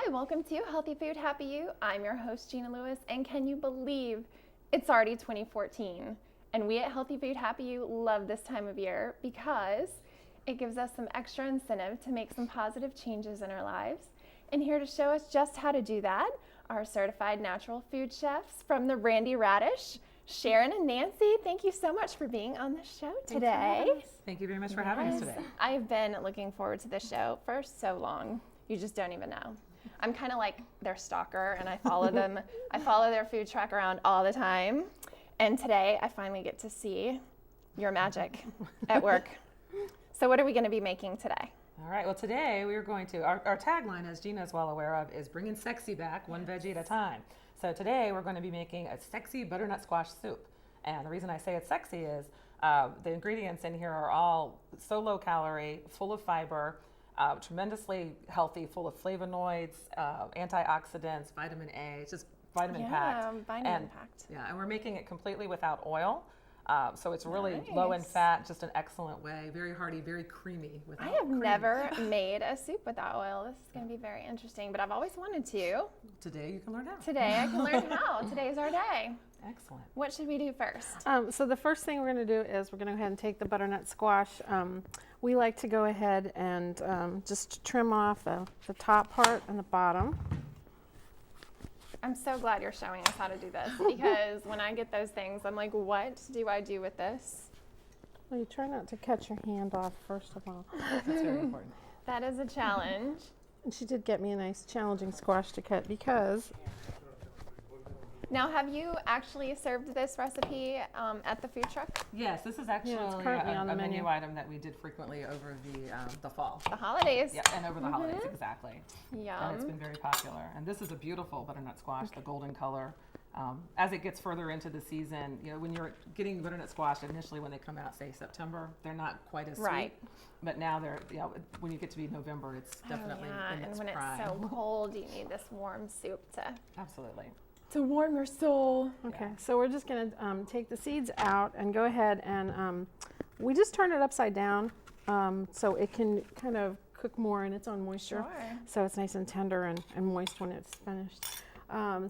welcome to Healthy Food, Happy You. I'm your host, Gina Lewis, and can you believe it's already 2014? And we at Healthy Food, Happy You love this time of year because it gives us some extra incentive to make some positive changes in our lives. And here to show us just how to do that are certified natural food chefs from the Randy Radish, Sharon and Nancy. Thank you so much for being on the show today. Thank you very much for having us today. I've been looking forward to this show for so long. You just don't even know. I'm kind of like their stalker, and I follow them. I follow their food truck around all the time. And today I finally get to see your magic at work. So what are we going to be making today? All right, well today we are going to, our tagline, as Gina is well aware of, is bringing sexy back one veggie at a time. So today we're going to be making a sexy butternut squash soup. And the reason I say it's sexy is the ingredients in here are all so low calorie, full of fiber, tremendously healthy, full of flavonoids, antioxidants, vitamin A. It's just vitamin packed. Vitamin packed. Yeah, and we're making it completely without oil. So it's really low in fat, just an excellent way. Very hearty, very creamy. I have never made a soup without oil. This is going to be very interesting, but I've always wanted to. Today you can learn how. Today I can learn how. Today's our day. Excellent. What should we do first? So the first thing we're going to do is we're going to go ahead and take the butternut squash. We like to go ahead and just trim off the top part and the bottom. I'm so glad you're showing us how to do this because when I get those things, I'm like, what do I do with this? Well, you try not to cut your hand off, first of all. That's very important. That is a challenge. And she did get me a nice challenging squash to cut because... Now, have you actually served this recipe at the food truck? Yes, this is actually currently on the a menu. menu item that we did frequently over the fall. The holidays. Yeah, and over the holidays, exactly. Yum. And it's been very popular. And this is a beautiful butternut squash, the golden color. As it gets further into the season, you know, when you're getting butternut squash initially when they come out, say September, they're not quite as sweet. But now they're, you know, when you get to be November, it's definitely in its and when prime. it's so cold, you need this warm soup to warm your soul. Okay, so we're just going to take the seeds out and go ahead and we just turn it upside down so it can kind of cook more in its own moisture. Sure. So it's nice and tender and moist when it's finished.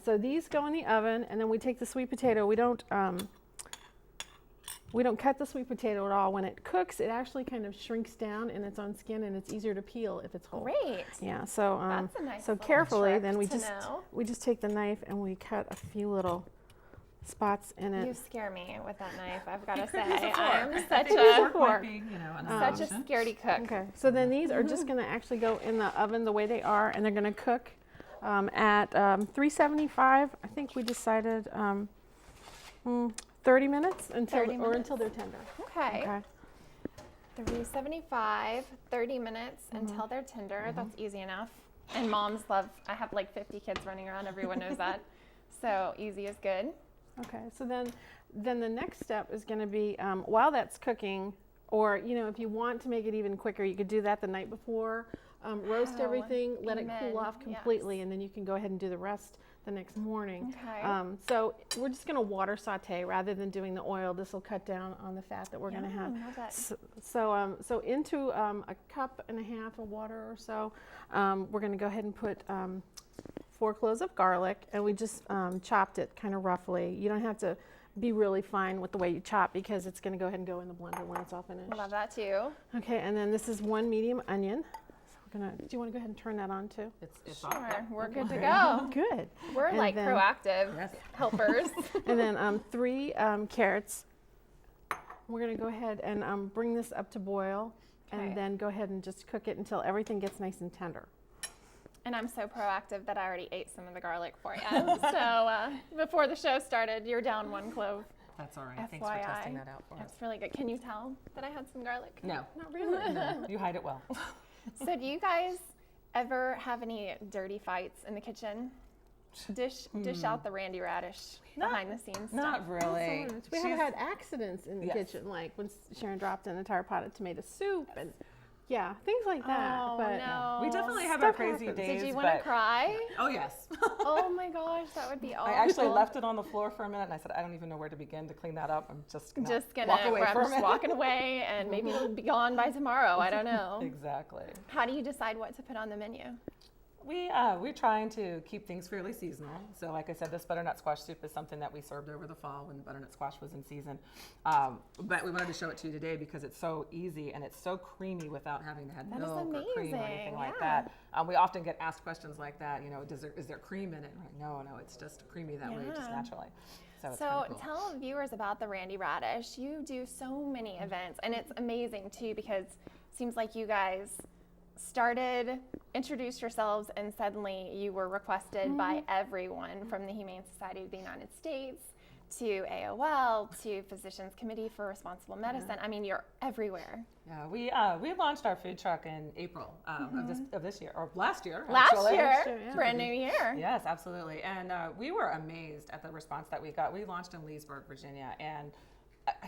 So these go in the oven, and then we take the sweet potato. We don't cut the sweet potato at all. When it cooks, it actually kind of shrinks down in its own skin, and it's easier to peel if it's whole. Great. Yeah. So That's a nice so little carefully, trick then we to just take the knife and we cut a few little spots in it. You scare me with that knife, I've got to It say. could use a fork. I'm I such think a fork might be, you know, an such a option. scaredy cook. Okay, so then these are just going to actually go in the oven the way they are, and they're going to cook at 375. I think we decided 30 minutes until 30 minutes. until they're tender. Okay. 375, 30 minutes until they're tender. That's easy enough. And moms love, I have like 50 kids running around. Everyone knows that. So easy is good. Okay, so then the next step is going to be while that's cooking, or you know, if you want to make it even quicker, you could do that the night before. Roast everything, let it cool off completely, and then you can go ahead and do the rest the next morning. Okay. So we're just going to water saute rather than doing the oil. This will cut down on the fat that we're going to have. Love that. So into a cup and a half of water or so, we're going to go ahead and put 4 cloves of garlic, and we just chopped it kind of roughly. You don't have to be really fine with the way you chop because it's going to go ahead and go in the blender when it's all finished. Love that too. Okay, and then this is 1 medium onion. So we're gonna. Do you want to go ahead and turn that on too? It's Sure, on. we're good to go. Good. We're And like then- proactive Yes. helpers. And then 3 carrots. We're going to go ahead and bring this up to boil, Okay. and then go ahead and just cook it until everything gets nice and tender. And I'm so proactive that I already ate some of the garlic for you. So before the show started, you're down 1 clove. That's all right. FYI. Thanks for testing that out for us. That's really good. Can you tell that I had some garlic? No. Not really. No, you hide it well. So do you guys ever have any dirty fights in the kitchen? Dish out the Randy Radish behind the scenes stuff. Not really. We have had accidents in the kitchen, like when Sharon dropped an entire pot of tomato soup and yeah, things like that. Oh, but no. We definitely have our Stuff crazy happens. days. Did you want to but- cry? Oh yes. Oh my gosh, that would be awful. I actually left it on the floor for a minute, and I said, I don't even know where to begin to clean that up. I'm just gonna walk away I'm for a just minute. walking away, and maybe it'll be gone by tomorrow. I don't know. Exactly. How do you decide what to put on the menu? We're trying to keep things fairly seasonal. So like I said, this butternut squash soup is something that we served over the fall when butternut squash was in season. But we wanted to show it to you today because it's so easy and it's so creamy without having to have That milk is or cream or anything like yeah. that. We often get asked questions like that, is there cream in it? And we're like, no, it's just creamy that way, just naturally. So it's So cool. tell viewers about the Randy Radish. You do so many events, and it's amazing too because it seems like you guys introduced yourselves, and suddenly you were requested by everyone from the Humane Society of the United States to AOL to Physicians Committee for Responsible Medicine. I mean, you're everywhere. Yeah, we launched our food truck in April of this year, or last year. Last actually. year, yeah. for a new year. Yes, absolutely. And we were amazed at the response that we got. We launched in Leesburg, Virginia, and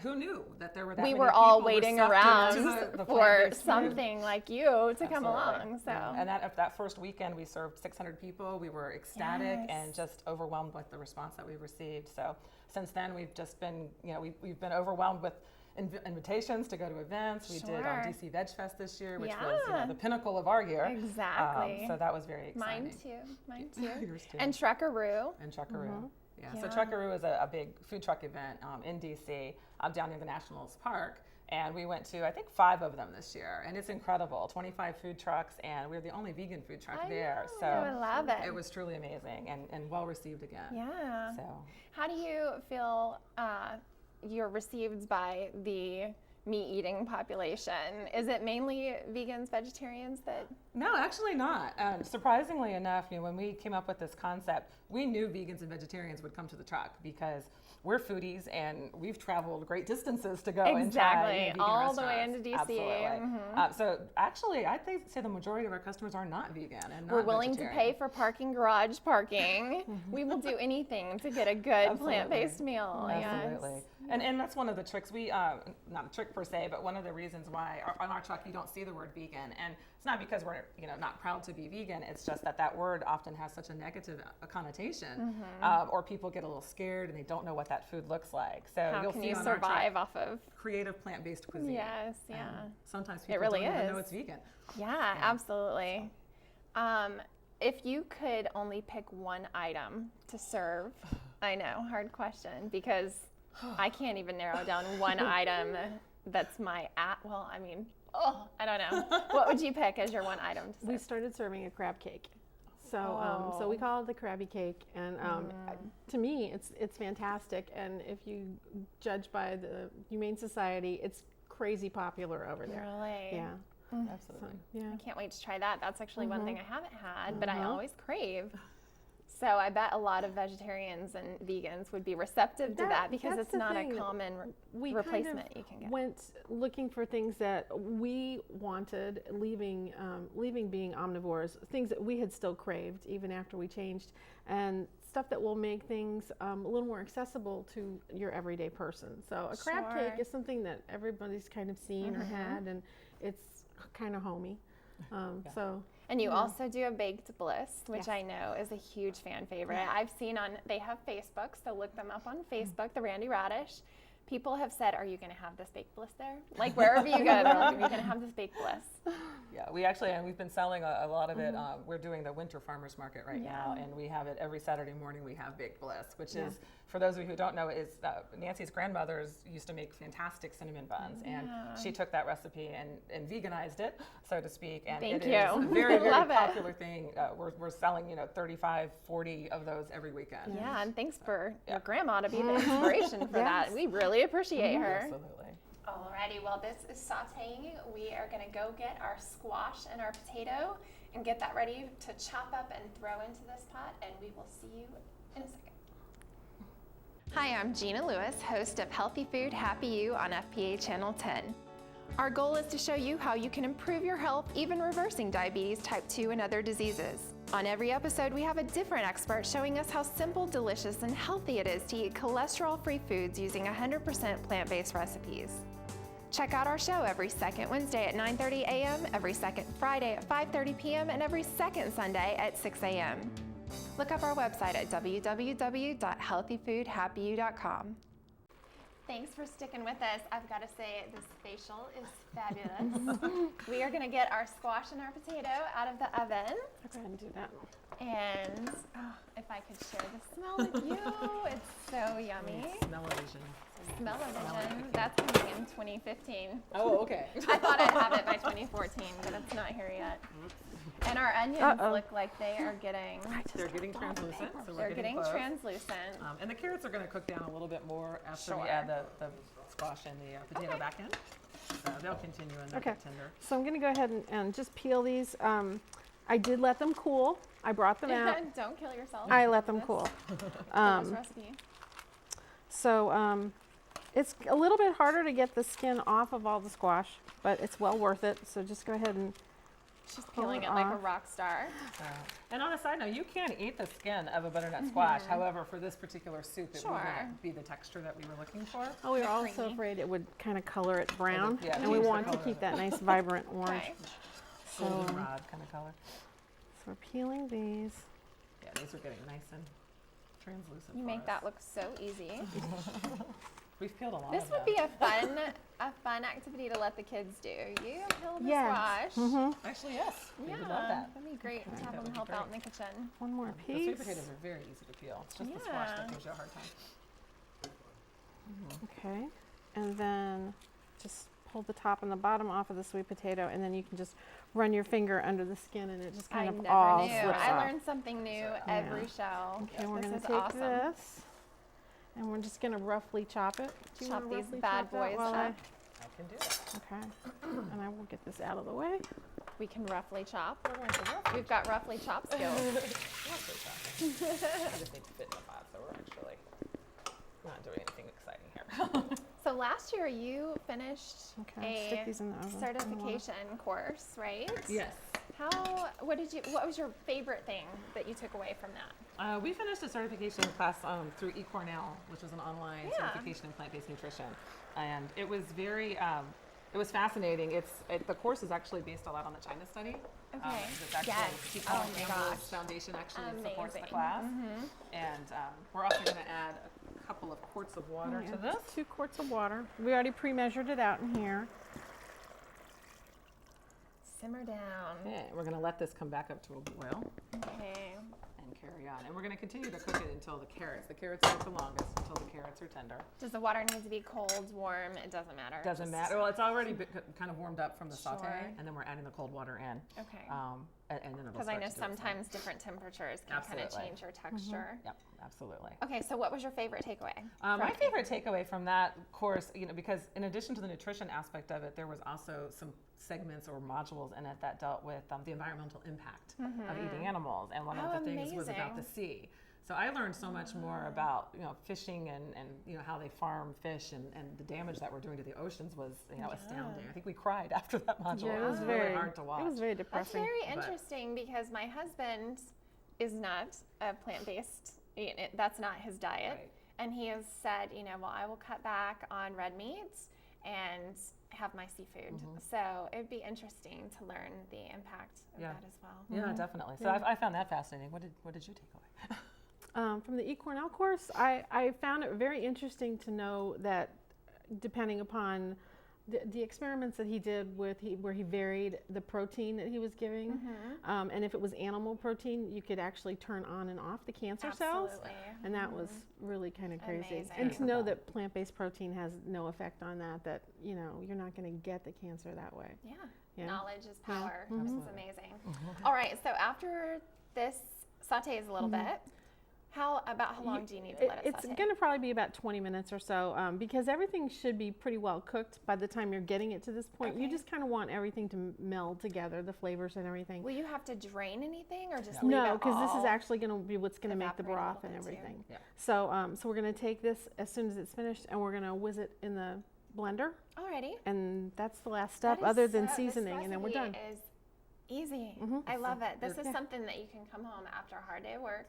who knew that there were that We many were all people waiting receptive around to the for plant-based food? something like you to come Absolutely. along. So. Yeah. And that first weekend, we served 600 people. We were ecstatic Yes. and just overwhelmed with the response that we received. So since then, we've just been, we've been overwhelmed with invitations to go to events. We did Sure. DC Veg Fest this year, which Yeah. was the pinnacle of our year. Exactly. So that was very exciting. Mine too. Yours too. And Truckaroo. And Truckaroo. Yeah. So Yeah. Truckaroo is a big food truck event in DC, down near the Nationals Park. And we went to, I think, 5 of them this year. And it's incredible. 25 food trucks, and we're the only vegan food truck there. know. So I love it. It was truly amazing and well received again. Yeah. So How do you feel you're received by the meat-eating population? Is it mainly vegans, vegetarians that? no, actually not. Surprisingly enough, when we came up with this concept, we knew vegans and vegetarians would come to the truck because we're foodies and we've traveled great distances to go and try vegan all the way restaurants. into DC. Absolutely. So actually, I'd say the majority of our customers are not vegan and not We're willing to vegetarian. pay for garage parking. We will do anything to get a good Absolutely. plant-based meal. Absolutely. Yes. And that's one of the tricks not a trick per se, but one of the reasons why on our truck you don't see the word vegan. And it's not because we're not proud to be vegan. It's just that word often has such a negative connotation, or people get a little scared and they don't know what that food looks like. So How you'll can see you on our survive truck, off of? creative plant-based cuisine. Yes, yeah. Sometimes people really don't even is. know it's vegan. Yeah, absolutely. If you could only pick one item to serve, I know, hard question, because I can't even narrow down one item that's I don't know. What would you pick as your one item to serve? We started serving a crab cake. So we call it the Krabby Cake, and to me, it's fantastic. And if you judge by the Humane Society, it's crazy popular over there. Really? Yeah. Absolutely. Yeah. I can't wait to try that. That's actually one thing I haven't had, but I always crave. So I bet a lot of vegetarians and vegans would be receptive to that because that's it's the not a thing. common We replacement kind you can of get. went looking for things that we wanted, leaving being omnivores, things that we had still craved even after we changed, and stuff that will make things a little more accessible to your everyday person. So a crab Sure. cake is something that everybody's kind of seen or had, and it's kind of homey. So. And you also do a baked bliss, which Yes. I know is a huge fan favorite. I've seen they have Facebook, so look them up on Facebook, the Randy Radish. People have said, are you going to have this baked bliss there? Like wherever you go, they're like, are you going to have this baked bliss? Yeah, we've been selling a lot of it. We're doing the winter farmers market right now, and we have it every Saturday morning. We have baked bliss, which is, for those of you who don't know, is Nancy's grandmothers used to make fantastic cinnamon buns, and she took that recipe and veganized it, so to speak. And Thank it you. is a very, very Love it. popular thing. We're selling 35, 40 of those every weekend. Yeah, and thanks for your grandma to be the inspiration for that. Yes. We really appreciate her. Absolutely. Alrighty, well this is sauteing. We are going to go get our squash and our potato and get that ready to chop up and throw into this pot, and we will see you in a second. Hi, I'm Gina Lewis, host of Healthy Food, Happy You on FPA Channel 10. Our goal is to show you how you can improve your health, even reversing diabetes type 2 and other diseases. On every episode, we have a different expert showing us how simple, delicious, and healthy it is to eat cholesterol-free foods using 100% plant-based recipes. Check out our show every second Wednesday at 9:30 a.m., every second Friday at 5:30 p.m., and every second Sunday at 6 a.m. Look up our website at www.healthyfoodhappyu.com. Thanks for sticking with us. I've got to say, this facial is fabulous. We are going to get our squash and our potato out of the oven. I'll go ahead and do that. And if I could share the smell with you, it's so yummy. Smell-o-vision. Smell-o-vision. That's coming in 2015. Oh, okay. I thought I'd have it by 2014, but it's not here yet. And our onions look like they are getting... They're getting translucent, so They're we're getting close. translucent. And the carrots are going to cook down a little bit more after we Sure. add the squash and the potato back in. So they'll continue in their tender. So I'm going to go ahead and just peel these. I did let them cool. I brought them out. Don't kill yourself. I let them cool. This recipe. So it's a little bit harder to get the skin off of all the squash, but it's well worth it. So just go ahead and She's peeling it like a rock star. And on a side note, you can eat the skin of a butternut squash. However, for this particular soup, it wouldn't be the texture that we were looking for. Oh, we were also creamy. afraid it would kind of color it brown, Yeah, and we change the want to color keep of that nice vibrant orange. Okay. So, Goldenrod kind of color. so we're peeling these. Yeah, these are getting nice and translucent. You for make us. that look so easy. We've peeled a lot This of would them. be a fun activity to let the kids do. You peel the Yes. squash. Actually, yes. We Yeah, would love that. that'd be great to have That them would be help out in great. the kitchen. One more The piece. sweet potatoes are very easy to peel. It's just the squash that Yeah. gives you a hard time. Okay, and then just pull the top and the bottom off of the sweet potato, and then you can just run your finger under the skin, and it just kind I of never all knew. slips I off. learned something new every show. Okay, we're This going is to take awesome. this, and we're just going to roughly chop it. Do you Chop wanna these roughly bad chop that boys while up. I can do that. Okay, and I will get this out of the way. We can roughly chop. We're going to roughly We've got roughly chop skills. chop. I just need to fit in the pot, so we're actually not doing anything exciting here. So last year you finished Okay, stick a these in the oven. certification course, right? Yes. What was your favorite thing that you took away from that? We finished a certification class through eCornell, which was an online Yeah. certification in plant-based nutrition, and it was very, it was fascinating. The course is actually based a lot on the China study. Okay. It's actually Yes. Keep Oh Going my Campbell's gosh. Foundation actually supports the Amazing. class, and we're also going to add a couple of quarts of water to this. 2 quarts of water. We already pre-measured it out in here. Simmer down. Okay, we're going to let this come back up to a boil Okay. and carry on, and we're going to continue to cook it until the carrots are the longest, until the carrots are tender. Does the water need to be cold, warm? It doesn't matter. Doesn't matter. Well, it's already kind of warmed up from the saute, Sure. and then we're adding the cold water in. Okay. And then it'll Because I know start to do its thing. sometimes different temperatures can kind of Absolutely. change your texture. Yep, absolutely. Okay, so what was your favorite takeaway? My favorite takeaway from that course, because in addition to the nutrition aspect of it, there was also some segments or modules in it that dealt with the environmental impact of eating animals, and one of the things was about the sea. So I learned so much more about fishing and how they farm fish and the damage that we're doing to the oceans was astounding. I think we cried after that module. Yeah, it was really hard to watch. It was very That's depressing. very interesting because my husband is not a plant-based. That's not his diet, Right. and he has said, well, I will cut back on red meat and have my seafood. So it'd be interesting to learn the impact of that as well. Yeah, definitely. So I found that fascinating. What did you take away? From the eCornell course, I found it very interesting to know that depending upon the experiments that he did where he varied the protein that he was giving, and if it was animal protein, you could actually turn on and off the cancer cells, Absolutely. and that was really kind of crazy. Amazing. And to know that plant-based protein has no effect on that you're not going to get the cancer that way. Yeah. Yeah. Knowledge is power. Absolutely. It's amazing. All right, so after this sautés a little bit, how long do you need to let it It's saute? going to probably be about 20 minutes or so because everything should be pretty well cooked by the time you're getting it to this point. You Okay. just kind of want everything to meld together, the flavors and everything. Will you have to drain anything or just leave No, it because this is all actually going to be what's going to make the evaporate a broth little and bit too? everything. Yeah. So we're going to take this as soon as it's finished and we're going to whiz it in the blender, Alrighty. and that's the last step That is other than this seasoning, and then we're done. recipe is easy. Mhm. I love it. This is Yeah. something that you can come home after a hard day of work.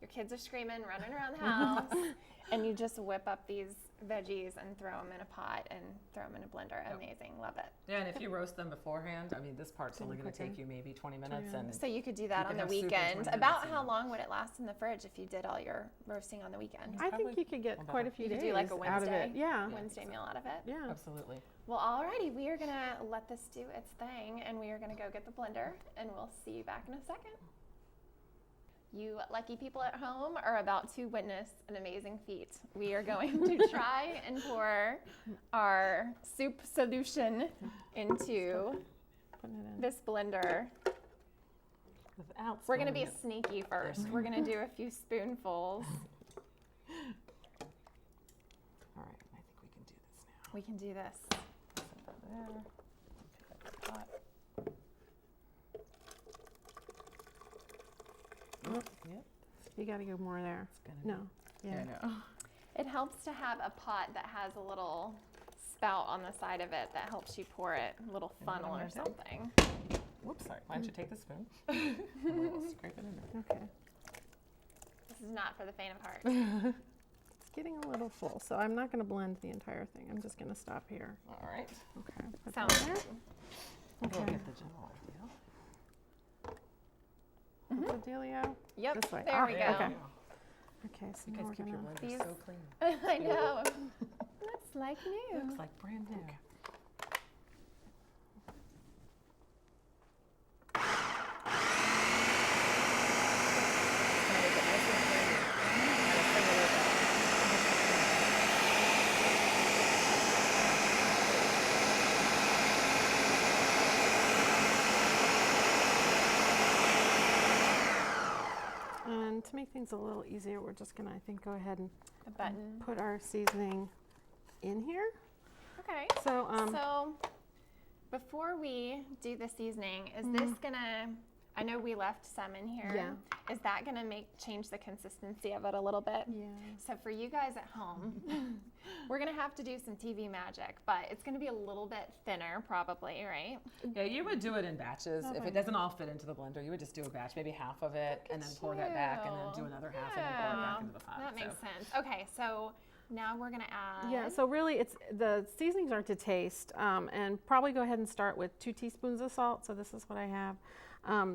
your kids are screaming, running around the house, and you just whip up these veggies and throw them in a pot and throw them in a blender. Amazing. Love it. Yeah, and if you roast them beforehand, I mean, this part's only going to take you maybe 20 minutes. And So you could do that on the have soup in 20 weekend. minutes, About you how know. long would it last in the fridge if you did all your roasting on the weekend? I think you could get quite a few You could days do like a out of it. Wednesday, Yeah. Wednesday meal out of it. Yeah. Absolutely. Well, alrighty, we are gonna let this do its thing, and we are gonna go get the blender, and we'll see you back in a second. You lucky people at home are about to witness an amazing feat. We are going to try and pour our soup solution into Putting it in. this blender. Without We're gonna be spilling sneaky first. We're gonna do a few spoonfuls. All right, I think we can do this now. We can do this. Set that there. Pick up the pot. Yep. You got to go more there. It's gonna No. be. Yeah. I know. It helps to have a pot that has a little spout on the side of it that helps you pour it, a little You know what funnel I'm or gonna do? something. Whoops, sorry. Why don't you take the spoon? We'll scrape it in there. Okay. This is not for the faint of heart. It's getting a little full, so I'm not going to blend the entire thing. I'm just going to stop here. All right. Okay. Put Sounds that there. good. We'll Okay. get the general idea. What's the dealio? Yep, This way. there we Ah, go. okay. Okay, so You now guys we're keep your gonna. blender These- so clean. I know. Looks like new. Looks like brand new. And to make things a little easier, we're just gonna, I think, go ahead and A button. put our seasoning in here. Okay. So, So before we do the seasoning, is this gonna, I know we left some in here. Yeah. Is that gonna change the consistency of it a little bit? yeah. So for you guys at home, we're gonna have to do some TV magic, but it's gonna be a little bit thinner probably, right? Yeah, you would do it in batches. If Okay. it doesn't all fit into the blender, you would just do a batch, maybe half of it, and then pour that back, and then do another half, and then pour it back into the pot. That makes So- sense. Okay, so now we're gonna add. Yeah, so really it's, the seasonings are to taste, and probably go ahead and start with 2 teaspoons of salt. So this is what I have.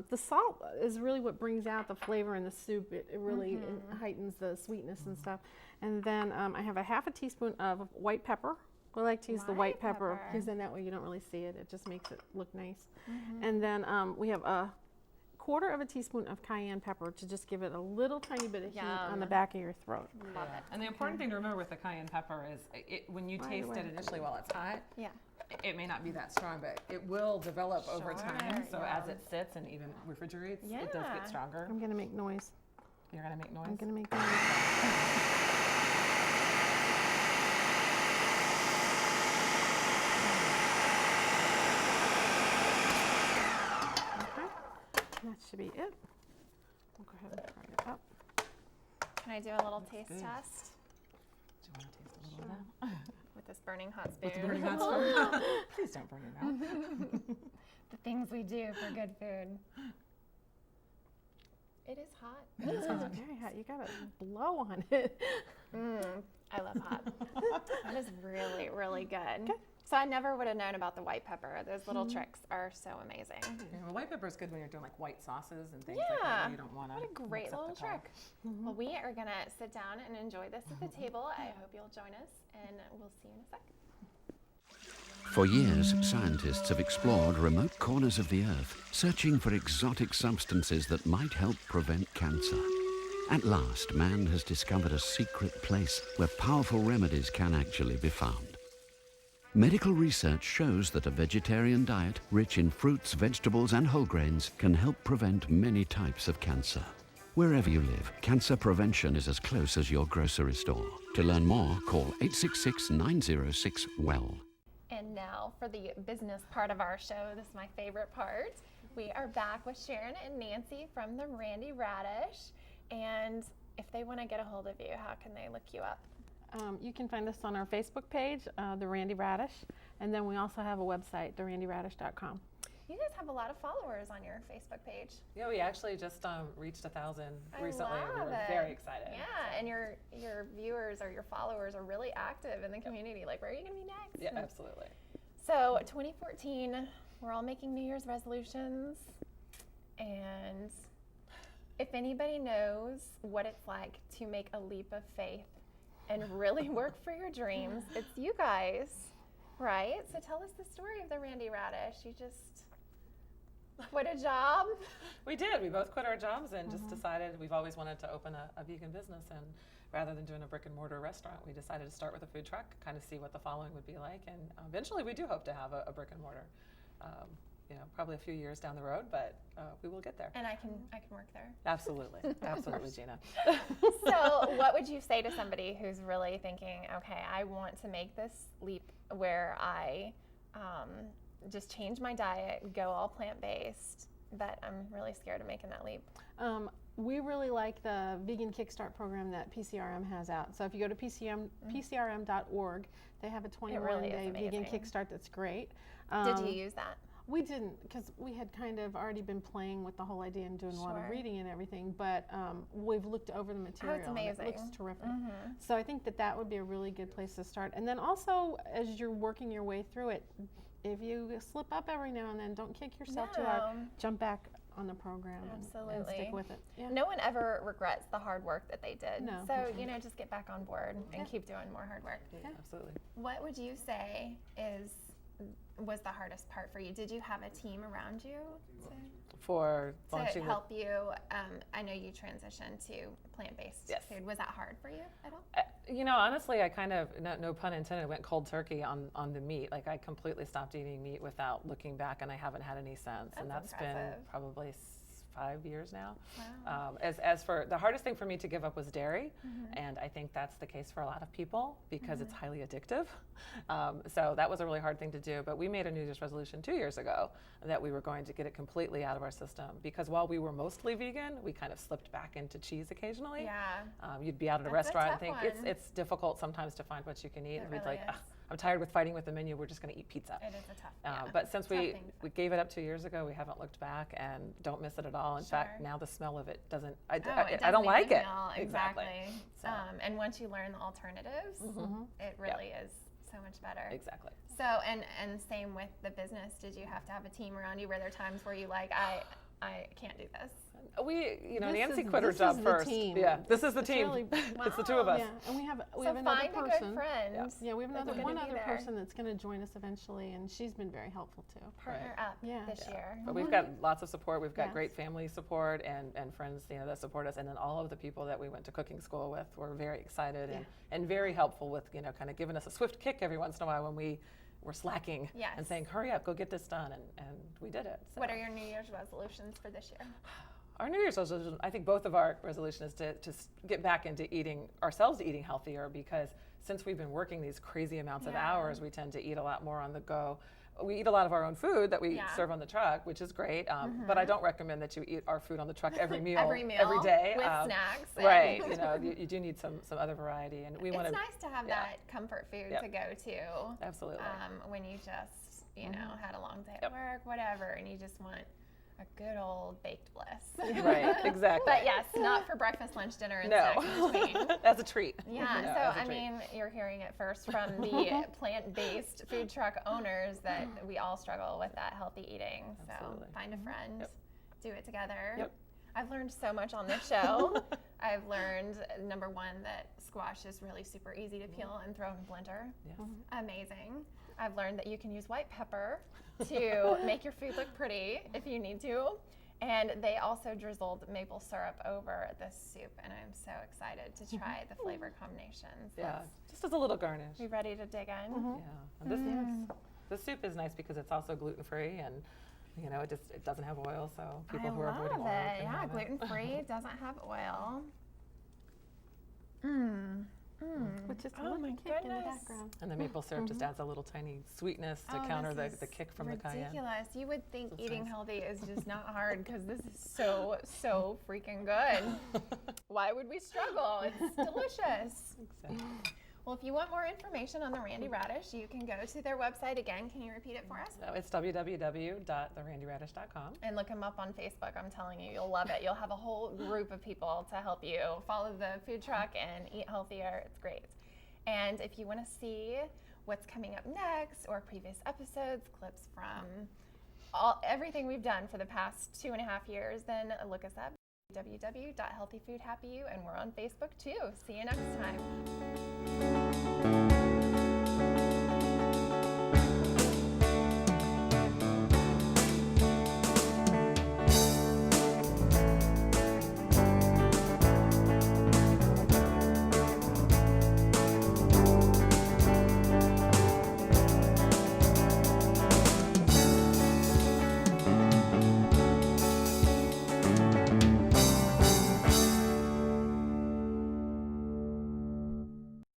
The salt is really what brings out the flavor in the soup. It really heightens the sweetness and stuff. And then I have a half a teaspoon of white pepper. We like to use the white White pepper pepper. because then that way you don't really see it. It just makes it look nice. And then we have a quarter of a teaspoon of cayenne pepper to just give it a little tiny bit of heat on the Yum. back of your throat. Love Yeah. it. And the important thing to remember with the cayenne pepper is when you Right taste away. it initially while it's hot, Yeah. it may not be that strong, but it will develop over time. Sure, So yeah. as it sits and even refrigerates, it does Yeah. get stronger. I'm going to make noise. You're gonna make noise. I'm going to make noise. Okay, that should be it. We'll go ahead and fry it up. Can I do a little taste good. test Do you want to taste a little of that? with this burning hot spoon? With the burning hot spoon? Please don't burn your mouth. The things we do for good food. It is hot. It's very hot. You got to blow on it. I love hot. That is really, really good. So I never would have known about the white pepper. Those little tricks are so amazing. Yeah, well, white pepper is good when you're doing like white sauces and things like that. Yeah. Where you don't want to. What a great little trick. Well, we are going to sit down and enjoy this at the table. I hope you'll join us, and we'll see you in a sec. For years, scientists have explored remote corners of the Earth, searching for exotic substances that might help prevent cancer. At last, man has discovered a secret place where powerful remedies can actually be found. Medical research shows that a vegetarian diet rich in fruits, vegetables, and whole grains can help prevent many types of cancer. Wherever you live, cancer prevention is as close as your grocery store. To learn more, call 866-906-WELL. And now for the business part of our show. This is my favorite part. We are back with Sharon and Nancy from the Randy Radish. And if they want to get a hold of you, how can they look you up? You can find us on our Facebook page, The Randy Radish, and then we also have a website, therandyradish.com. You guys have a lot of followers on your Facebook page. Yeah, we actually just reached 1,000 recently. I love we were it. very excited. Yeah, and your viewers or your followers are really active in the community. Like, where are you going to be next? Yeah, absolutely. So 2014, we're all making New Year's resolutions, and if anybody knows what it's like to make a leap of faith and really work for your dreams, it's you guys, right? So tell us the story of the Randy Radish. You just quit a job? We did. We both quit our jobs and just decided we've always wanted to open a vegan business, and rather than doing a brick and mortar restaurant, we decided to start with a food truck, kind of see what the following would be like, and eventually we do hope to have a brick and mortar. Probably a few years down the road, but we will get there. And I can work there. Absolutely, absolutely, Gina. So what would you say to somebody who's really thinking, okay, I want to make this leap where I just change my diet, go all plant-based, but I'm really scared of making that leap? We really like the vegan kickstart program that PCRM has out. So if you go to PCRM.org, they have a 21-day vegan kickstart that's great. Did you use that? We didn't, because we had kind of already been playing with the whole idea and doing a lot of reading and everything, but we've looked over the material. Oh, it's amazing. And it looks terrific. So I think that would be a really good place to start. And then also, as you're working your way through it, if you slip up every now and then, don't kick yourself too hard. Jump back on the program and stick with it. Yeah. No one ever regrets the hard work that they did. No. So, just get back on board and keep doing more hard work. Yeah, absolutely. What would you say was the hardest part for you? Did you have a team around you For to launching help you? I know you transitioned to plant-based food. Was that hard for you at all? Honestly, I kind of, no pun intended, went cold turkey on the meat. Like, I completely stopped eating meat without looking back, and I haven't had any since. And that's been probably 5 years now. Wow. As for the hardest thing for me to give up was dairy, and I think that's the case for a lot of people because it's highly addictive. So that was a really hard thing to do. But we made a New Year's resolution 2 years ago that we were going to get it completely out of our system, because while we were mostly vegan, we kind of slipped back into cheese occasionally. Yeah. You'd be out at a That's a restaurant and tough think one. it's difficult sometimes to find what you can eat. It And we'd really like, is. I'm tired with fighting with the menu. We're just going to eat pizza. It is a tough But since tough we thing to gave it up 2 years ago, we haven't looked back and don't miss it at all. In fact, now the smell of it doesn't. I don't like it. Exactly. So. And once you learn the alternatives, it really is so much better. Exactly. So and same with the business. Did you have to have a team around you? Were there times where you like, I can't do this? Nancy quit her job first. Team. Yeah, this is the team. Really, It's the two of us. Yeah, and we have So another find person. a good friend. Yeah, we have that's one gonna be other there. person that's going to join us eventually, and she's been very helpful too. Partner up this year. But we've got lots of support. We've got Yes. great family support and friends that support us. And then all of the people that we went to cooking school with were very excited and very helpful with kind of giving us a swift kick every once in a while when we were slacking and saying, hurry up, go get this done. And we did it. So. What are your New Year's resolutions for this year? Our New Year's resolution, I think both of our resolution is to get back into ourselves eating healthier, because since we've been working these crazy amounts of hours, we tend to eat a lot more on the go. We eat a lot of our own food that we serve on the truck, which is great, but I don't recommend that you eat our food on the truck every meal, every day. With snacks. Right, you do need some other variety. And we want It's nice to have that comfort food to go to. Absolutely. When you just, had a long day at work, whatever, and you just want a good old baked bliss. Right, exactly. But yes, not for breakfast, lunch, dinner, and snacks in between. As a treat. Yeah, so I mean, you're hearing it first from the plant-based food truck owners that we all struggle with that healthy eating. Absolutely. So find a friend, do it together. Yep. I've learned so much on this show. I've learned, number one, that squash is really super easy to peel and throw in a blender. Yes. Amazing. I've learned that you can use white pepper to make your food look pretty if you need to. And they also drizzled maple syrup over this soup, and I'm so excited to try the flavor combinations. Yeah, just as a little garnish. We ready to dig in? Yeah. And this soup is nice because it's also gluten-free, and it doesn't have oil, so people who are avoiding oil can Yeah, have it. gluten-free, doesn't have oil. Which is Oh my kick in the goodness. background. And the maple syrup just adds a little tiny sweetness to counter the kick from the cayenne. Ridiculous. You would think That's eating nice. healthy is just not hard because this is so freaking good. Why would we struggle? It's delicious. Exactly. Well, if you want more information on the Randy Radish, you can go to their website. Again, can you repeat it for us? So it's www.therandyradish.com. And look them up on Facebook. I'm telling you, you'll love it. You'll have a whole group of people to help you follow the food truck and eat healthier. It's great. And if you want to see what's coming up next or previous episodes, clips from everything we've done for the past 2.5 years, then look us up, www.healthyfoodhappyyou, and we're on Facebook too. See you next time.